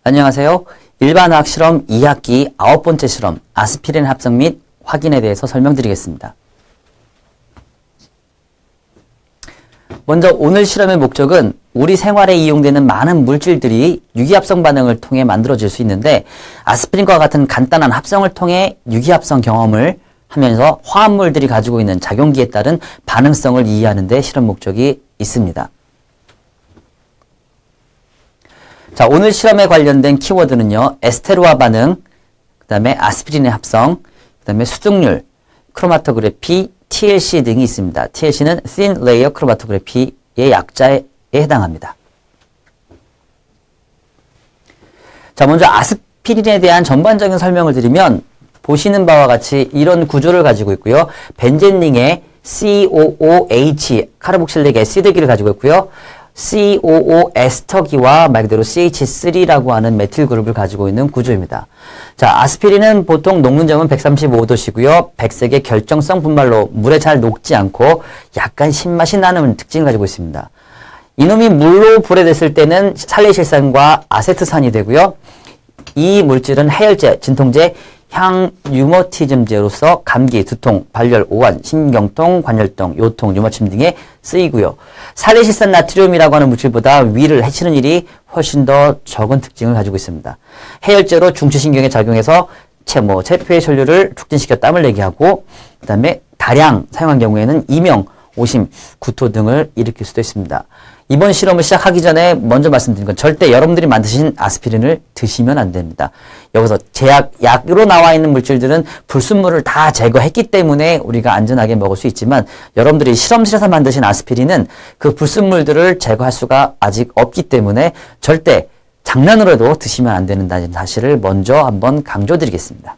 안녕하세요. 일반화학 실험 2학기 9번째 실험 아스피린 합성 및 확인에 대해서 설명드리겠습니다. 먼저 오늘 실험의 목적은 우리 생활에 이용되는 많은 물질들이 유기합성 반응을 통해 만들어질 수 있는데 아스피린과 같은 간단한 합성을 통해 유기합성 경험을 하면서 화합물들이 가지고 있는 작용기에 따른 반응성을 이해하는 데 실험 목적이 있습니다. 자, 오늘 실험에 관련된 키워드는요. 에스테르와 반응, 그 다음에 아스피린의 합성, 그 다음에 수증률, 크로마토그래피, TLC 등이 있습니다. TLC는 Thin Layer Chromatography의 약자에 해당합니다. 자, 먼저 아스피린에 대한 전반적인 설명을 드리면 보시는 바와 같이 이런 구조를 가지고 있고요. 벤젠링의 COOH, 카르복실릭 애시드기를 가지고 있고요. COO 에스터기와 말 그대로 CH3라고 하는 메틸 그룹을 가지고 있는 구조입니다. 자, 아스피린은 보통 녹는 점은 135도씨고요. 백색의 결정성 분말로 물에 잘 녹지 않고 약간 신맛이 나는 특징을 가지고 있습니다. 이놈이 물로 불에 댔을 때는 살레실산과 아세트산이 되고요. 이 물질은 해열제, 진통제, 향류머티즘제로서 감기, 두통, 발열, 오한, 신경통, 관열통, 요통, 류마침 등에 쓰이고요. 살레실산 나트륨이라고 하는 물질보다 위를 해치는 일이 훨씬 더 적은 특징을 가지고 있습니다. 해열제로 중추신경에 작용해서 체포의 혈류를 촉진시켜 땀을 내게 하고 그 다음에 다량 사용한 경우에는 이명, 오심, 구토 등을 일으킬 수도 있습니다. 이번 실험을 시작하기 전에 먼저 말씀드린 건 절대 여러분들이 만드신 아스피린을 드시면 안 됩니다. 여기서 약으로 나와 있는 물질들은 불순물을 다 제거했기 때문에 우리가 안전하게 먹을 수 있지만 여러분들이 실험실에서 만드신 아스피린은 그 불순물들을 제거할 수가 아직 없기 때문에 절대 장난으로도 드시면 안 된다는 사실을 먼저 한번 강조드리겠습니다.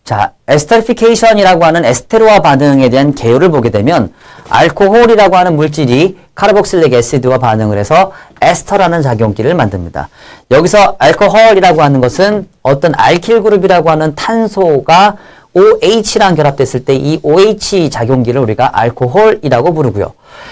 자, 에스터리피케이션이라고 하는 에스테르와 반응에 대한 개요를 보게 되면 알코올이라고 하는 물질이 카르복실릭 애시드와 반응을 해서 에스터라는 작용기를 만듭니다. 여기서 알코올이라고 하는 것은 어떤 알킬 그룹이라고 하는 탄소가 OH랑 결합됐을 때 이 OH 작용기를 우리가 알코올이라고 부르고요.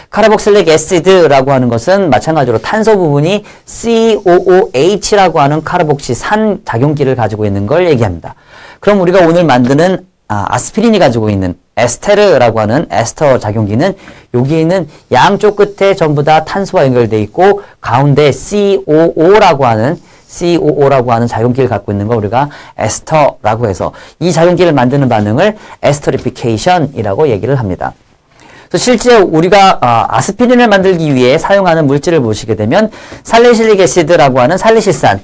카르복실릭 애시드라고 하는 것은 마찬가지로 탄소 부분이 COOH라고 하는 카르복시산 작용기를 가지고 있는 걸 얘기합니다. 그럼 우리가 오늘 만드는 아스피린이 가지고 있는 에스테르라고 하는 에스터 작용기는 여기에 있는 양쪽 끝에 전부 다 탄소와 연결되어 있고 가운데 COO라고 하는 작용기를 갖고 있는 걸 우리가 에스터라고 해서 이 작용기를 만드는 반응을 에스터리피케이션이라고 얘기를 합니다. 그래서 실제 우리가 아스피린을 만들기 위해 사용하는 물질을 보시게 되면 살레실릭 애시드라고 하는 살레실산은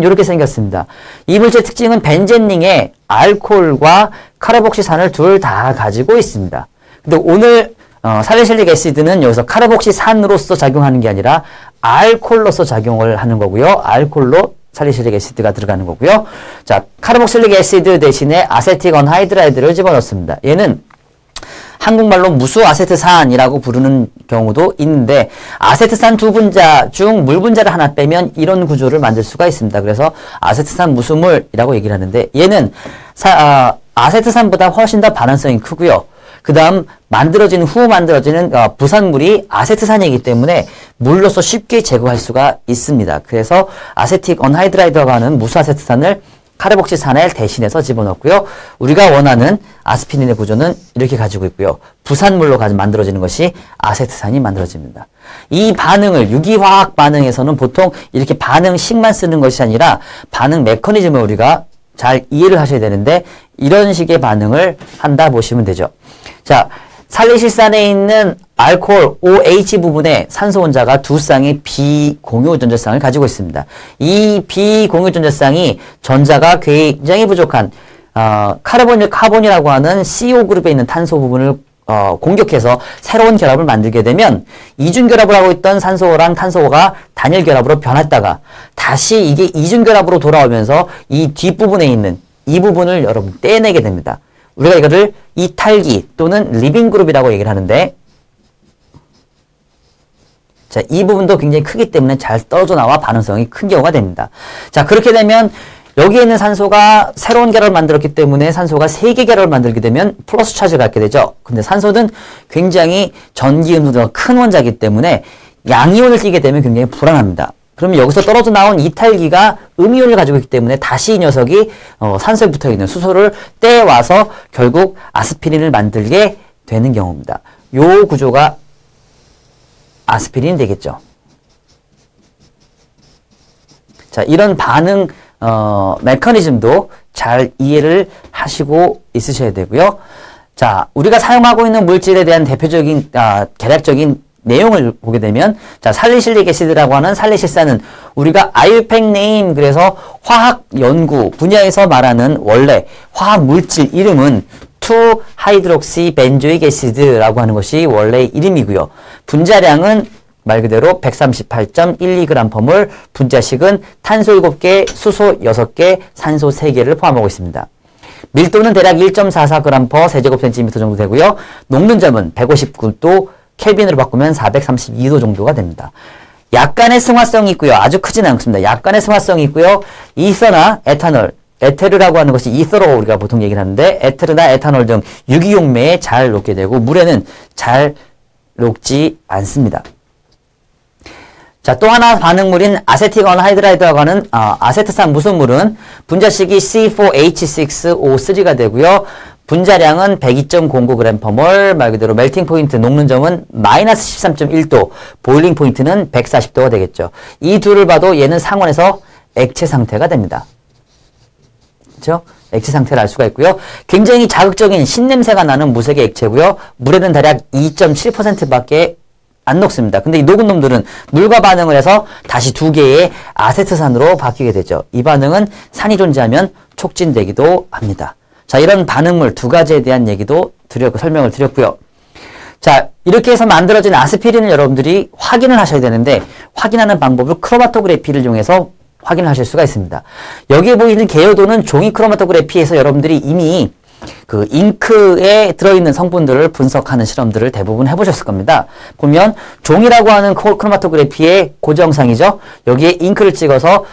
이렇게 생겼습니다. 이 물질의 특징은 벤젠링의 알코올과 카르복시산을 둘 다 가지고 있습니다. 근데 오늘 살레실릭 애시드는 여기서 카르복시산으로서 작용하는 게 아니라 알코올로서 작용을 하는 거고요. 알코올로 살리실릭 애시드가 들어가는 거고요. 자, 카르복실릭 애시드 대신에 아세틱 언하이드라이드를 집어넣습니다. 얘는 한국말로 무수아세트산이라고 부르는 경우도 있는데 아세트산 두 분자 중 물 분자를 하나 빼면 이런 구조를 만들 수가 있습니다. 그래서 아세트산 무수물이라고 얘기를 하는데 얘는 아세트산보다 훨씬 더 반응성이 크고요. 그 다음 후 만들어지는 부산물이 아세트산이기 때문에 물로서 쉽게 제거할 수가 있습니다. 그래서 아세틱 언하이드라이드라고 하는 무수아세트산을 카르복시산을 대신해서 집어넣고요. 우리가 원하는 아스피린의 구조는 이렇게 가지고 있고요. 부산물로 만들어지는 것이 아세트산이 만들어집니다. 이 반응을 유기화학 반응에서는 보통 이렇게 반응식만 쓰는 것이 아니라 반응 메커니즘을 우리가 잘 이해를 하셔야 되는데 이런 식의 반응을 한다 보시면 되죠. 자, 살레실산에 있는 알코올 OH 부분에 산소 혼자가 두 쌍의 비공유 전자쌍을 가지고 있습니다. 이 비공유 전자쌍이 전자가 굉장히 부족한 카본이라고 하는 CO 그룹에 있는 탄소 부분을 공격해서 새로운 결합을 만들게 되면 이중 결합을 하고 있던 산소랑 탄소가 단일 결합으로 변했다가 다시 이게 이중 결합으로 돌아오면서 이 뒷부분에 있는 이 부분을 여러분 떼내게 됩니다. 우리가 이거를 이탈기 또는 리빙 그룹이라고 얘기를 하는데 자, 이 부분도 굉장히 크기 때문에 잘 떨어져 나와 반응성이 큰 경우가 됩니다. 자, 그렇게 되면 여기에 있는 산소가 새로운 결합을 만들었기 때문에 산소가 3개 결합을 만들게 되면 플러스 차지를 갖게 되죠. 근데 산소는 굉장히 전기음수가 큰 원자이기 때문에 양이온을 띠게 되면 굉장히 불안합니다. 그러면 여기서 떨어져 나온 이탈기가 음이온을 가지고 있기 때문에 다시 이 녀석이 산소에 붙어있는 수소를 떼와서 결국 아스피린을 만들게 되는 경우입니다. 요 구조가 아스피린이 되겠죠. 자, 이런 반응 메커니즘도 잘 이해를 하시고 있으셔야 되고요. 자, 우리가 사용하고 있는 물질에 대한 대표적인 개략적인 내용을 보게 되면, 자, 살리실릭 애시드라고 하는 살리실산은 우리가 아유팽네임, 그래서 화학 연구 분야에서 말하는 원래 화학 물질 이름은 2하이드록시 벤조익 애시드라고 하는 것이 원래 이름이고요. 분자량은 말 그대로 138.12g/몰, 분자식은 탄소 7개, 수소 6개, 산소 3개를 포함하고 있습니다. 밀도는 대략 1.44g/세제곱센티미터 정도 되고요. 녹는 점은 159도, 켈빈으로 바꾸면 432도 정도가 됩니다. 약간의 승화성이 있고요. 아주 크지는 않습니다. 약간의 승화성이 있고요. 이서나 에탄올, 에테르라고 하는 것이 이서로 우리가 보통 얘기를 하는데, 에테르나 에탄올 등 유기용매에 잘 녹게 되고 물에는 잘 녹지 않습니다. 자, 또 하나 반응물인 아세틱 언하이드라이드라고 하는 아세트산 무순물은 분자식이 C4H6O3가 되고요. 분자량은 102.09g/몰, 말 그대로 멜팅 포인트, 녹는 점은 마이너스 13.1도, 보일링 포인트는 140도가 되겠죠. 이 둘을 봐도 얘는 상온에서 액체 상태가 됩니다. 그렇죠? 액체 상태를 알 수가 있고요. 굉장히 자극적인 신냄새가 나는 무색의 액체고요. 물에는 대략 2.7%밖에 안 녹습니다. 근데 이 녹은 놈들은 물과 반응을 해서 다시 두 개의 아세트산으로 바뀌게 되죠. 이 반응은 산이 존재하면 촉진되기도 합니다. 자, 이런 반응물 두 가지에 대한 얘기도 설명을 드렸고요. 자, 이렇게 해서 만들어진 아스피린을 여러분들이 확인을 하셔야 되는데, 확인하는 방법을 크로마토그래피를 이용해서 확인을 하실 수가 있습니다. 여기에 보이는 개요도는 종이 크로마토그래피에서 여러분들이 이미 그 잉크에 들어있는 성분들을 분석하는 실험들을 대부분 해보셨을 겁니다. 보면 종이라고 하는 크로마토그래피의 고정상이죠. 여기에 잉크를 찍어서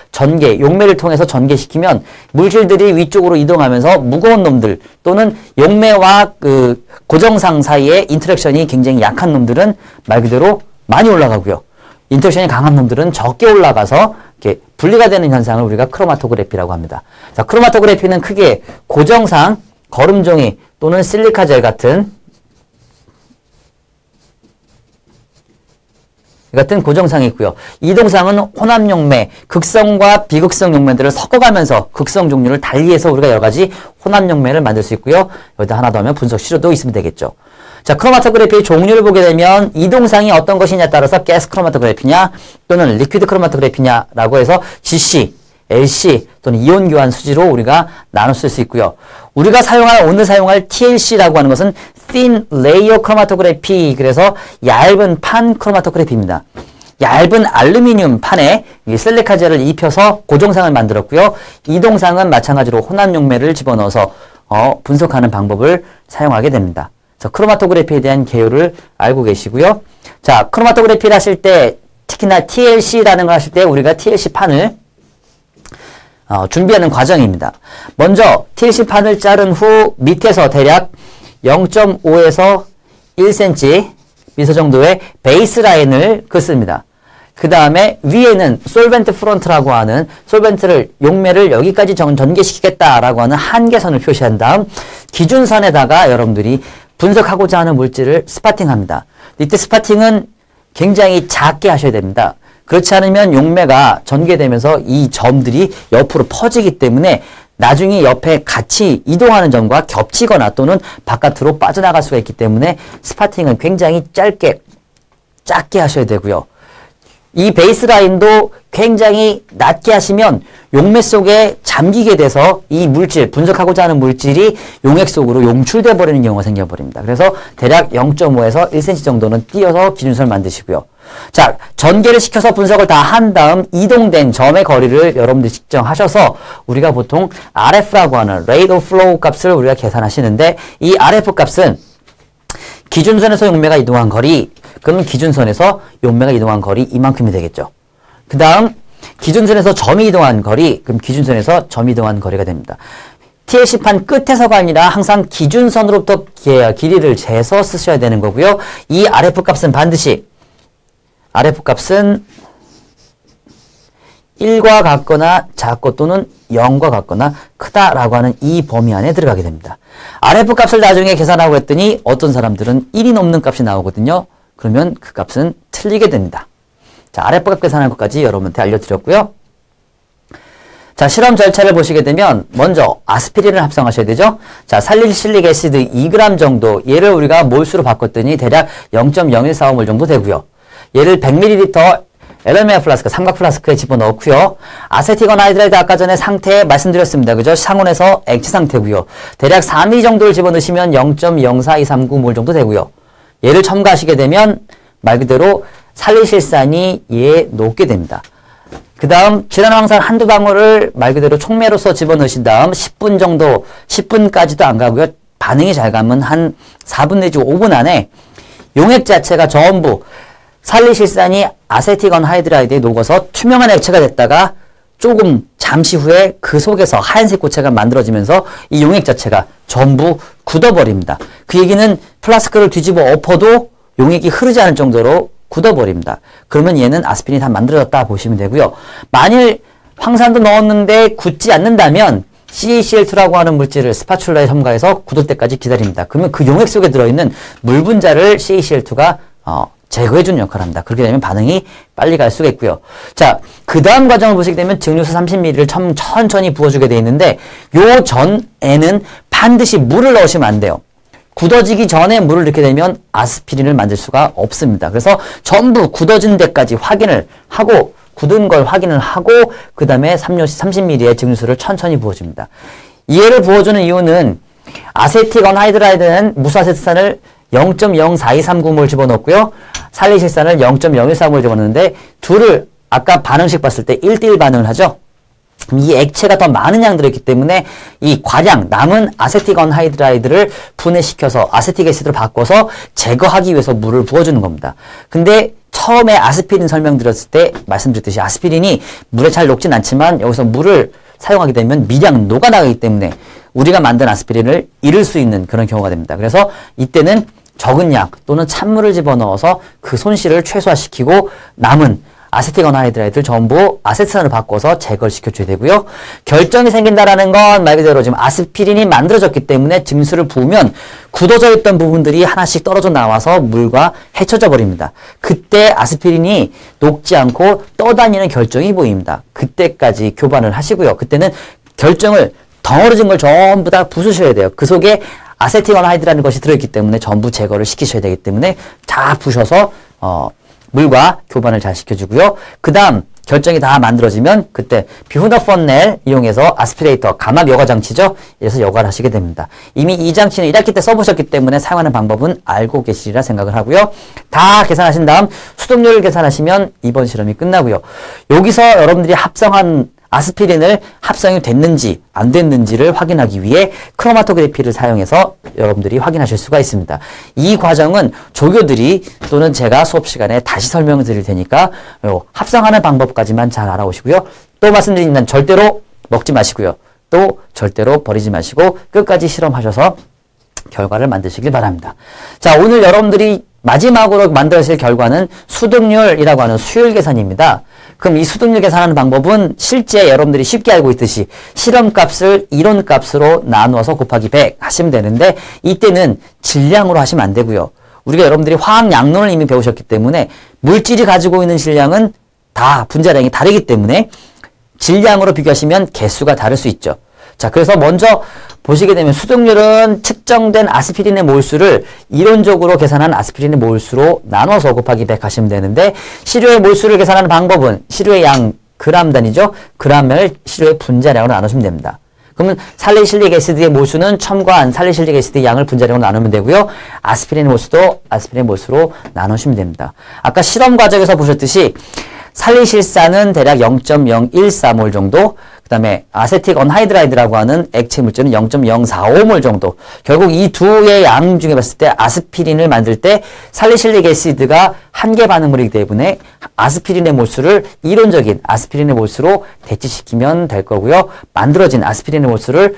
용매를 통해서 전개시키면 물질들이 위쪽으로 이동하면서 무거운 놈들 또는 용매와 그 고정상 사이의 인터랙션이 굉장히 약한 놈들은 말 그대로 많이 올라가고요. 인터랙션이 강한 놈들은 적게 올라가서 이렇게 분리가 되는 현상을 우리가 크로마토그래피라고 합니다. 자, 크로마토그래피는 크게 고정상, 거름종이 또는 실리카젤 같은 고정상이 있고요. 이동상은 혼합용매, 극성과 비극성 용매들을 섞어가면서 극성 종류를 달리해서 우리가 여러 가지 혼합용매를 만들 수 있고요. 여기다 하나 더 하면 분석 시료도 있으면 되겠죠. 자, 크로마토그래피의 종류를 보게 되면 이동상이 어떤 것이냐에 따라서 가스 크로마토그래피냐 또는 리퀴드 크로마토그래피냐라고 해서 GC, LC 또는 이온 교환 수지로 우리가 나눠 쓸 수 있고요. 우리가 오늘 사용할 TLC라고 하는 것은 Thin Layer Chromatography, 그래서 얇은 판 크로마토그래피입니다. 얇은 알루미늄 판에 실리카젤을 입혀서 고정상을 만들었고요. 이동상은 마찬가지로 혼합용매를 집어넣어서 분석하는 방법을 사용하게 됩니다. 그래서 크로마토그래피에 대한 개요를 알고 계시고요. 자, 크로마토그래피를 하실 때, 특히나 TLC라는 걸 하실 때 우리가 TLC 판을 준비하는 과정입니다. 먼저 TLC판을 자른 후 밑에서 대략 0.5에서 1cm 미터 정도의 베이스라인을 긋습니다. 그 다음에 위에는 솔벤트 프론트라고 하는 솔벤트를 용매를 여기까지 전개시키겠다라고 하는 한계선을 표시한 다음 기준선에다가 여러분들이 분석하고자 하는 물질을 스파팅합니다. 이때 스파팅은 굉장히 작게 하셔야 됩니다. 그렇지 않으면 용매가 전개되면서 이 점들이 옆으로 퍼지기 때문에 나중에 옆에 같이 이동하는 점과 겹치거나 또는 바깥으로 빠져나갈 수가 있기 때문에 스파팅은 굉장히 작게 하셔야 되고요. 이 베이스라인도 굉장히 낮게 하시면 용매 속에 잠기게 돼서 이 물질, 분석하고자 하는 물질이 용액 속으로 용출돼 버리는 경우가 생겨버립니다. 그래서 대략 0.5에서 1cm 정도는 띄어서 기준선을 만드시고요. 자, 전개를 시켜서 분석을 다 한 다음 이동된 점의 거리를 여러분들이 측정하셔서 우리가 보통 RF라고 하는 Rate of Flow 값을 우리가 계산하시는데, 이 RF 값은 기준선에서 용매가 이동한 거리, 그럼 기준선에서 용매가 이동한 거리 이만큼이 되겠죠. 그 다음 기준선에서 점이 이동한 거리, 그럼 기준선에서 점이 이동한 거리가 됩니다. TLC판 끝에서가 아니라 항상 기준선으로부터 길이를 재서 쓰셔야 되는 거고요. 이 RF 값은 반드시 RF 값은 1과 같거나 작고 또는 0과 같거나 크다라고 하는 이 범위 안에 들어가게 됩니다. RF 값을 나중에 계산하고 했더니 어떤 사람들은 1이 넘는 값이 나오거든요. 그러면 그 값은 틀리게 됩니다. 자, RF 값 계산하는 것까지 여러분한테 알려드렸고요. 자, 실험 절차를 보시게 되면 먼저 아스피린을 합성하셔야 되죠. 자, 살리실릭 애시드 2g 정도, 얘를 우리가 몰수로 바꿨더니 대략 0.0145몰 정도 되고요. 얘를 100ml 엘레미아 플라스크, 삼각 플라스크에 집어넣고요. 아세티건 하이드라이드 아까 전에 상태 말씀드렸습니다. 그죠? 상온에서 액체 상태고요. 대략 3ml 정도를 집어넣으시면 0.04239몰 정도 되고요. 얘를 첨가하시게 되면 말 그대로 살리실산이 얘에 녹게 됩니다. 그 다음 질환황산 한두 방울을 말 그대로 촉매로서 집어넣으신 다음 10분 정도, 10분까지도 안 가고요. 반응이 잘 가면 한 4분 내지 5분 안에 용액 자체가 전부 살리실산이 아세티건 하이드라이드에 녹아서 투명한 액체가 됐다가 조금 잠시 후에 그 속에서 하얀색 고체가 만들어지면서 이 용액 자체가 전부 굳어버립니다. 그 얘기는 플라스크를 뒤집어 엎어도 용액이 흐르지 않을 정도로 굳어버립니다. 그러면 얘는 아스피린이 다 만들어졌다 보시면 되고요. 만일 황산도 넣었는데 굳지 않는다면 CaCl2라고 하는 물질을 스파츌라에 첨가해서 굳을 때까지 기다립니다. 그러면 그 용액 속에 들어있는 물 분자를 CaCl2가 제거해주는 역할을 합니다. 그렇게 되면 반응이 빨리 갈 수가 있고요. 자, 그 다음 과정을 보시게 되면 증류수 30ml를 천천히 부어주게 되어 있는데 요 전에는 반드시 물을 넣으시면 안 돼요. 굳어지기 전에 물을 넣게 되면 아스피린을 만들 수가 없습니다. 그래서 전부 굳어진 데까지 확인을 하고 굳은 걸 확인을 하고 그 다음에 30ml의 증류수를 천천히 부어줍니다. 얘를 부어주는 이유는 아세티건 하이드라이드는 무사세트산을 0.04239몰 집어넣었고요. 살리실산을 0.014몰 집어넣는데 둘을 아까 반응식 봤을 때 1대1 반응을 하죠. 이 액체가 더 많은 양 들어있기 때문에 이 과량 남은 아세티건 하이드라이드를 분해시켜서 아세틱 애시드로 바꿔서 제거하기 위해서 물을 부어주는 겁니다. 근데 처음에 아스피린 설명드렸을 때 말씀드렸듯이 아스피린이 물에 잘 녹진 않지만 여기서 물을 사용하게 되면 미량 녹아나가기 때문에 우리가 만든 아스피린을 잃을 수 있는 그런 경우가 됩니다. 그래서 이때는 적은 양 또는 찬물을 집어넣어서 그 손실을 최소화시키고 남은 아세티건 하이드라이드를 전부 아세트산으로 바꿔서 제거를 시켜줘야 되고요. 결정이 생긴다라는 건 말 그대로 지금 아스피린이 만들어졌기 때문에 증수를 부으면 굳어져 있던 부분들이 하나씩 떨어져 나와서 물과 헤쳐져 버립니다. 그때 아스피린이 녹지 않고 떠다니는 결정이 보입니다. 그때까지 교반을 하시고요. 그때는 결정을 덩어리진 걸 전부 다 부수셔야 돼요. 그 속에 아세티건 하이드라는 것이 들어있기 때문에 전부 제거를 시키셔야 되기 때문에 다 부셔서 물과 교반을 잘 시켜주고요. 그 다음 결정이 다 만들어지면 그때 비후너 펀넬 이용해서 아스피레이터, 감압 여과 장치죠. 이래서 여과를 하시게 됩니다. 이미 이 장치는 1학기 때 써보셨기 때문에 사용하는 방법은 알고 계시리라 생각을 하고요. 다 계산하신 다음 수동률을 계산하시면 이번 실험이 끝나고요. 여기서 여러분들이 합성한 아스피린을 합성이 됐는지 안 됐는지를 확인하기 위해 크로마토그래피를 사용해서 여러분들이 확인하실 수가 있습니다. 이 과정은 조교들이 또는 제가 수업 시간에 다시 설명을 드릴 테니까 합성하는 방법까지만 잘 알아오시고요. 또 말씀드리면 절대로 먹지 마시고요. 또 절대로 버리지 마시고 끝까지 실험하셔서 결과를 만드시길 바랍니다. 자, 오늘 여러분들이 마지막으로 만들어질 결과는 수득률이라고 하는 수율 계산입니다. 그럼 이 수득률 계산하는 방법은 실제 여러분들이 쉽게 알고 있듯이 실험값을 이론값으로 나누어서 곱하기 100 하시면 되는데 이때는 질량으로 하시면 안 되고요. 우리가 여러분들이 화학 양론을 이미 배우셨기 때문에 물질이 가지고 있는 질량은 다 분자량이 다르기 때문에 질량으로 비교하시면 개수가 다를 수 있죠. 자, 그래서 먼저 보시게 되면 수득률은 측정된 아스피린의 몰수를 이론적으로 계산한 아스피린의 몰수로 나눠서 곱하기 100 하시면 되는데 시료의 몰수를 계산하는 방법은 시료의 양 그람 단위죠. 그람을 시료의 분자량으로 나누시면 됩니다. 그러면 살리실릭 애시드의 몰수는 첨가한 살리실릭 애시드의 양을 분자량으로 나누면 되고요. 아스피린의 몰수도 아스피린의 몰수로 나누시면 됩니다. 아까 실험 과정에서 보셨듯이 살리실산은 대략 0.014몰 정도, 그 다음에 아세틱 언하이드라이드라고 하는 액체 물질은 0.045몰 정도. 결국 이 두의 양 중에 봤을 때 아스피린을 만들 때 살리실릭 애시드가 한계 반응물이기 때문에 아스피린의 몰수를 이론적인 아스피린의 몰수로 대치시키면 될 거고요. 만들어진 아스피린의 몰수를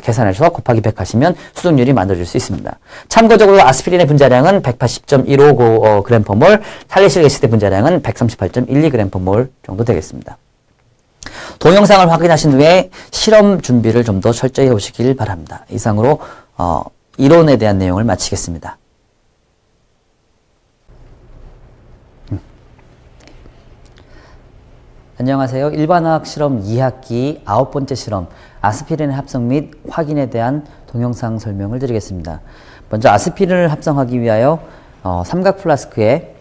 계산해서 곱하기 100 하시면 수득률이 만들어질 수 있습니다. 참고적으로 아스피린의 분자량은 180.159g/몰, 살리실릭 애시드 분자량은 138.12g/몰 정도 되겠습니다. 동영상을 확인하신 후에 실험 준비를 좀 더 철저히 해보시길 바랍니다. 이상으로 이론에 대한 내용을 마치겠습니다. 안녕하세요. 일반화학 실험 2학기 9번째 실험 아스피린의 합성 및 확인에 대한 동영상 설명을 드리겠습니다. 먼저 아스피린을 합성하기 위하여 삼각 플라스크에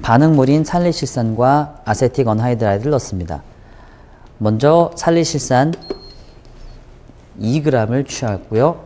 반응물인 살리실산과 아세틱 언하이드라이드를 넣습니다. 먼저 살리실산 2g을 취하고요.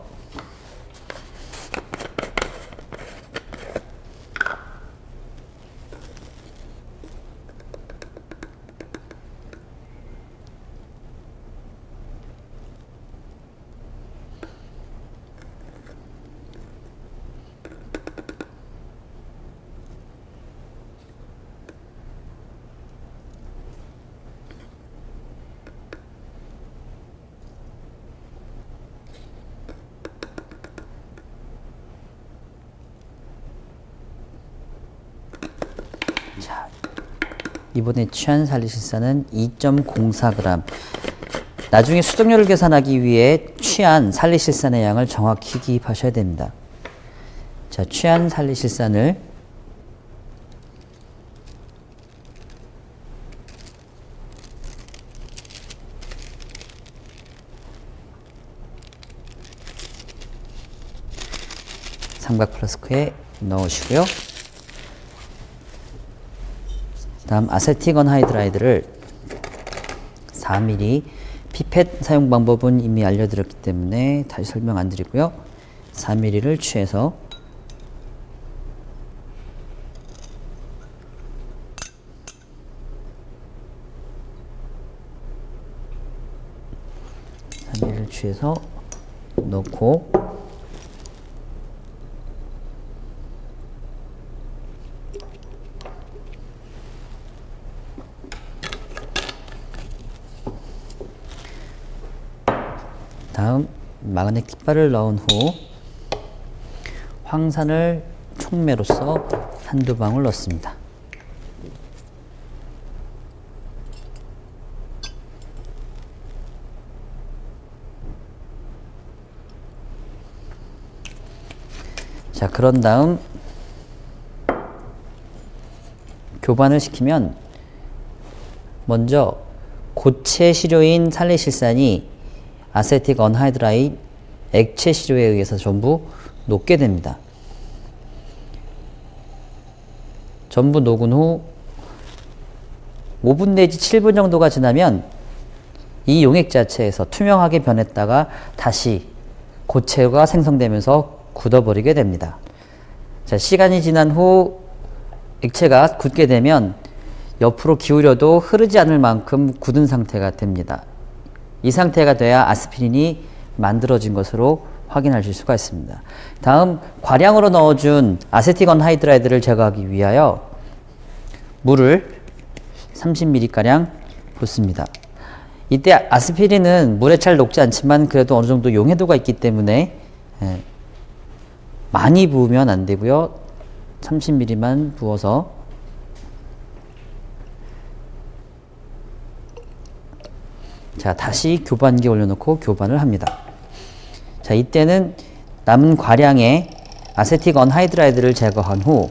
자, 이번에 취한 살리실산은 2.04g. 나중에 수정률을 계산하기 위해 취한 살리실산의 양을 정확히 기입하셔야 됩니다. 자, 취한 살리실산을 삼각 플라스크에 넣으시고요. 다음 아세틱 언하이드라이드를 4ml, 피펫 사용 방법은 이미 알려드렸기 때문에 다시 설명 안 드리고요. 4ml를 취해서 넣고 다음 마그넷 깃발을 넣은 후 황산을 촉매로써 한두 방울 넣습니다. 자, 그런 다음 교반을 시키면 먼저 고체 시료인 살리실산이 아세틱 언하이드라이드 액체 시료에 의해서 전부 녹게 됩니다. 전부 녹은 후 5분 내지 7분 정도가 지나면 이 용액 자체에서 투명하게 변했다가 다시 고체가 생성되면서 굳어버리게 됩니다. 자, 시간이 지난 후 액체가 굳게 되면 옆으로 기울여도 흐르지 않을 만큼 굳은 상태가 됩니다. 이 상태가 돼야 아스피린이 만들어진 것으로 확인하실 수가 있습니다. 다음 과량으로 넣어준 아세틱 언하이드라이드를 제거하기 위하여 물을 30ml가량 붓습니다. 이때 아스피린은 물에 잘 녹지 않지만 그래도 어느 정도 용해도가 있기 때문에 많이 부으면 안 되고요. 30ml만 부어서 자, 다시 교반기에 올려놓고 교반을 합니다. 자, 이때는 남은 과량의 아세틱 언하이드라이드를 제거한 후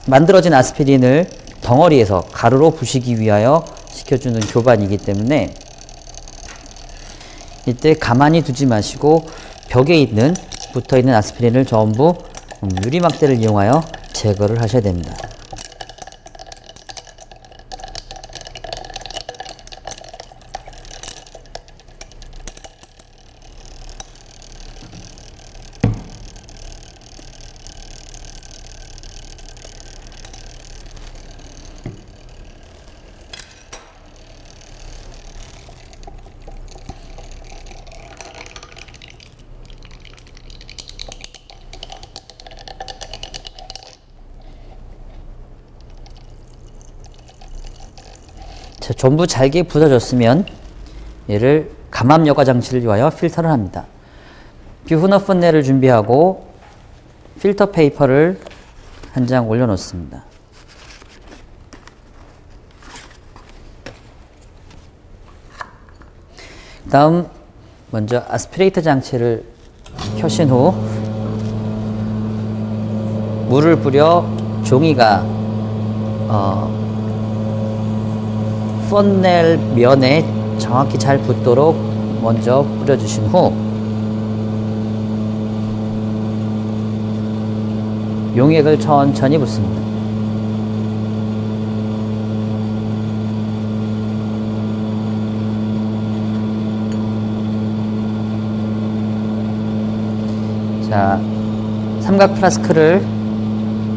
만들어진 아스피린을 덩어리에서 가루로 부시기 위하여 시켜주는 교반이기 때문에 이때 가만히 두지 마시고 벽에 있는 붙어있는 아스피린을 전부 유리막대를 이용하여 제거를 하셔야 됩니다. 자, 전부 잘게 부서졌으면 얘를 감압 여과 장치를 이용하여 필터를 합니다. 뷰흐너 펀넬을 준비하고 필터 페이퍼를 한 장 올려놓습니다. 다음 먼저 아스피레이터 장치를 켜신 후 물을 뿌려 종이가 펀넬 면에 정확히 잘 붙도록 먼저 뿌려주신 후 용액을 천천히 붓습니다. 자, 삼각 플라스크를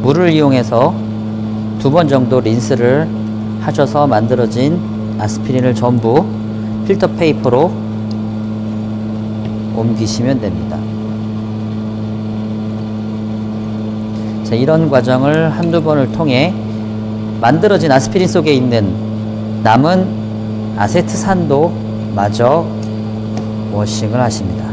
물을 이용해서 2번 정도 린스를 하셔서 만들어진 아스피린을 전부 필터 페이퍼로 옮기시면 됩니다. 자, 이런 과정을 한두 번을 통해 만들어진 아스피린 속에 있는 남은 아세트산도 마저 워싱을 하십니다.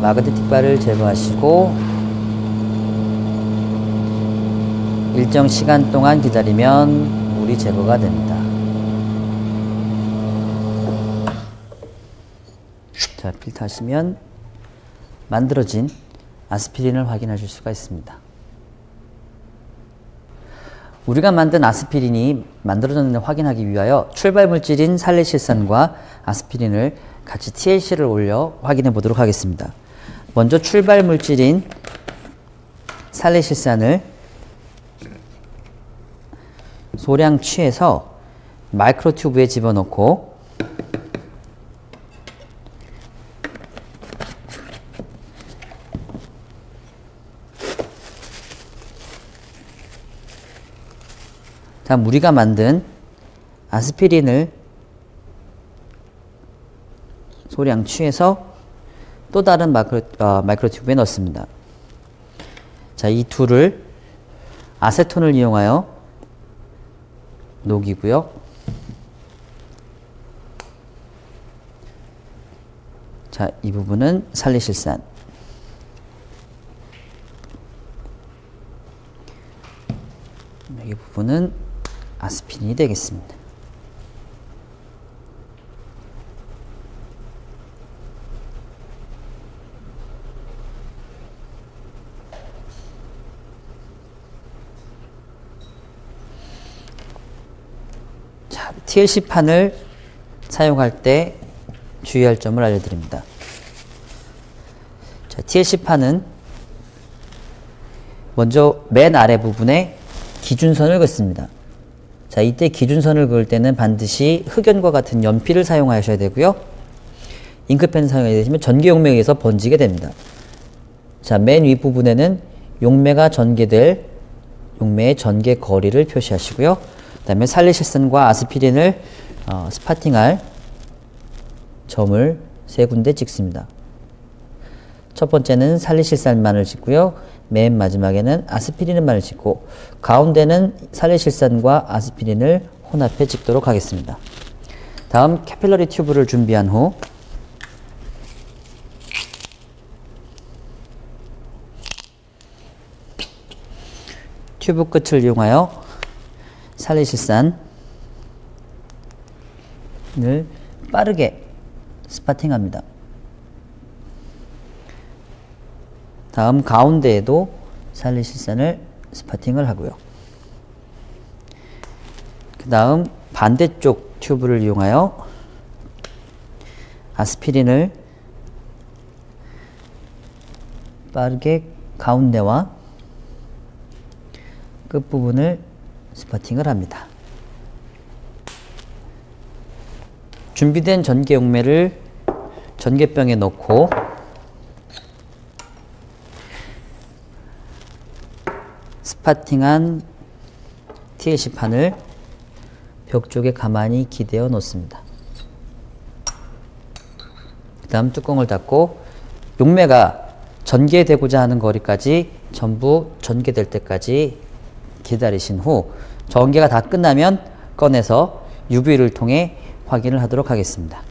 마그네틱바를 제거하시고 일정 시간 동안 기다리면 물이 제거가 됩니다. 자, 필터하시면 만들어진 아스피린을 확인하실 수가 있습니다. 우리가 만든 아스피린이 만들어졌는지 확인하기 위하여 출발 물질인 살리실산과 아스피린을 같이 TLC를 올려 확인해 보도록 하겠습니다. 먼저 출발 물질인 살리실산을 소량 취해서 마이크로 튜브에 집어넣고 다음 우리가 만든 아스피린을 소량 취해서 또 다른 마이크로 튜브에 넣습니다. 자, 이 둘을 아세톤을 이용하여 녹이고요. 자, 이 부분은 살리실산. 이 부분은 아스피린이 되겠습니다. 자, TLC판을 사용할 때 주의할 점을 알려드립니다. 자, TLC판은 먼저 맨 아래 부분에 기준선을 긋습니다. 자, 이때 기준선을 그을 때는 반드시 흑연과 같은 연필을 사용하셔야 되고요. 잉크펜을 사용하게 되시면 전개 용매에 의해서 번지게 됩니다. 자, 맨 윗부분에는 용매가 전개될 용매의 전개 거리를 표시하시고요. 그 다음에 살리실산과 아스피린을 스파팅할 점을 3군데 찍습니다. 첫 번째는 살리실산만을 찍고요. 맨 마지막에는 아스피린만을 찍고 가운데는 살리실산과 아스피린을 혼합해 찍도록 하겠습니다. 다음 캐필러리 튜브를 준비한 후 튜브 끝을 이용하여 살리실산을 빠르게 스파팅합니다. 다음 가운데에도 살리실산을 스파팅을 하고요. 그 다음 반대쪽 튜브를 이용하여 아스피린을 빠르게 가운데와 끝부분을 스파팅을 합니다. 준비된 전개 용매를 전개병에 넣고 스파팅한 TLC판을 벽 쪽에 가만히 기대어 놓습니다. 그 다음 뚜껑을 닫고 용매가 전개되고자 하는 거리까지 전부 전개될 때까지 기다리신 후 전개가 다 끝나면 꺼내서 UV를 통해 확인을 하도록 하겠습니다.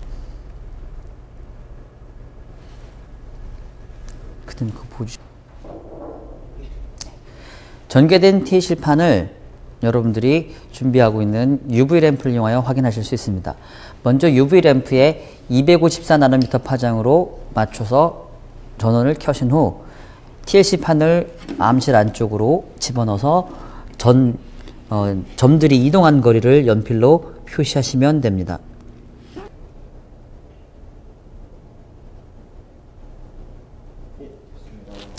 전개된 TLC판을 여러분들이 준비하고 있는 UV 램프를 이용하여 확인하실 수 있습니다. 먼저 UV 램프에 254나노미터 파장으로 맞춰서 전원을 켜신 후 TLC판을 암실 안쪽으로 집어넣어서 점들이 이동한 거리를 연필로 표시하시면 됩니다.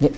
예.